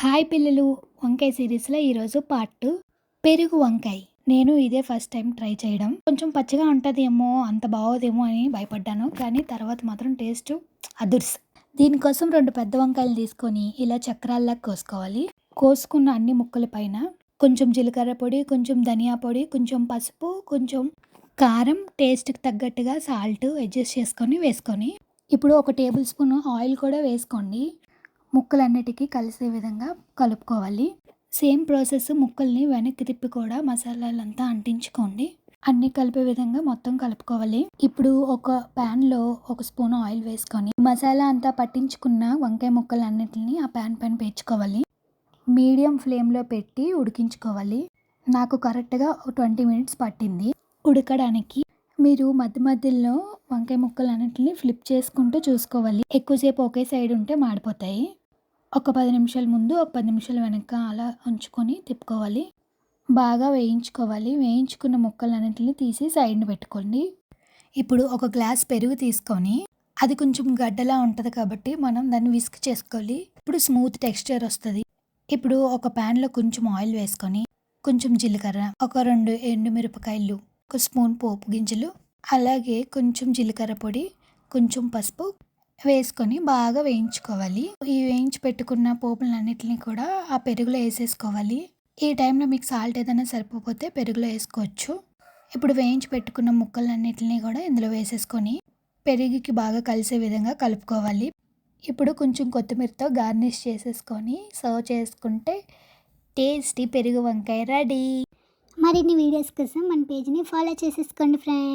Hi పిల్లలు, వంకాయ సిరీస్లో ఈరోజు పార్ట్ 2 పెరుగు వంకాయ. నేను ఇదే ఫస్ట్ టైం ట్రై చేయడం. కొంచెం పచ్చిగా ఉంటుందేమో, అంత బాగోదేమో అని భయపడ్డాను, కానీ తర్వాత మాత్రం టేస్ట్ అదుర్స్. దీనికోసం 2 పెద్ద వంకాయలు తీసుకొని ఇలా చక్రాల్లా కోసుకోవాలి. కోసుకున్న అన్ని ముక్కల పైన కొంచెం జీలకర్ర పొడి, కొంచెం ధనియా పొడి, కొంచెం పసుపు, కొంచెం కారం, టేస్ట్కి తగ్గట్టుగా సాల్ట్ అడ్జస్ట్ చేసుకొని వేసుకొని, ఇప్పుడు 1 టేబుల్ స్పూన్ ఆయిల్ కూడా వేసుకోండి. ముక్కలన్నిటికీ కలిసే విధంగా కలుపుకోవాలి. సేమ్ ప్రాసెస్ ముక్కల్ని వెనక్కి తిప్పి కూడా మసాలాలంతా అంటించుకోండి. అన్నీ కలిపే విధంగా మొత్తం కలుపుకోవాలి. ఇప్పుడు ఒక ప్యాన్లో 1 స్పూన్ ఆయిల్ వేసుకొని మసాలా అంతా పట్టించుకున్న వంకాయ ముక్కలన్నిటిని ఆ ప్యాన్ పైన పేర్చుకోవాలి. మీడియం ఫ్లేమ్లో పెట్టి ఉడికించుకోవాలి. నాకు కరెక్ట్గా 20 మినిట్స్ పట్టింది ఉడకడానికి. మీరు మధ్య మధ్యలో వంకాయ ముక్కలన్నిటిని ఫ్లిప్ చేసుకుంటూ చూసుకోవాలి. ఎక్కువసేపు ఒకే సైడ్ ఉంటే మాడిపోతాయి. ఒక 10 నిమిషాల ముందు, ఒక 10 నిమిషాల వెనక అలా ఉంచుకొని తిప్పుకోవాలి. బాగా వేయించుకోవాలి. వేయించుకున్న ముక్కలన్నిటిని తీసి సైడ్ని పెట్టుకోండి. ఇప్పుడు ఒక గ్లాస్ పెరుగు తీసుకొని, అది కొంచెం గడ్డలా ఉంటుంది కాబట్టి మనం దాన్ని విస్క్ చేసుకోవాలి. ఇప్పుడు స్మూత్ టెక్స్చర్ వస్తుంది. ఇప్పుడు ఒక ప్యాన్లో కొంచెం ఆయిల్ వేసుకొని, కొంచెం జీలకర్ర, ఒక 2 ఎండుమిరపకాయలు, 1 స్పూన్ పోపు గింజలు, అలాగే కొంచెం జీలకర్ర పొడి, కొంచెం పసుపు వేసుకొని బాగా వేయించుకోవాలి. ఈ వేయించి పెట్టుకున్న పోపులన్నిటిని కూడా ఆ పెరుగులో వేసేసుకోవాలి. ఈ టైంలో మీకు సాల్ట్ ఏదైనా సరిపోతే పెరుగులో వేసుకోవచ్చు. ఇప్పుడు వేయించి పెట్టుకున్న ముక్కలన్నిటిని కూడా ఇందులో వేసేసుకొని పెరుగుకి బాగా కలిసే విధంగా కలుపుకోవాలి. ఇప్పుడు కొంచెం కొత్తిమీరతో గార్నిష్ చేసేసుకొని సర్వ్ చేసుకుంటే టేస్టీ పెరుగు వంకాయ రెడీ. మరిన్ని వీడియోస్ కోసం మన పేజ్ని ఫాలో చేసేసుకోండి ఫ్రెండ్స్.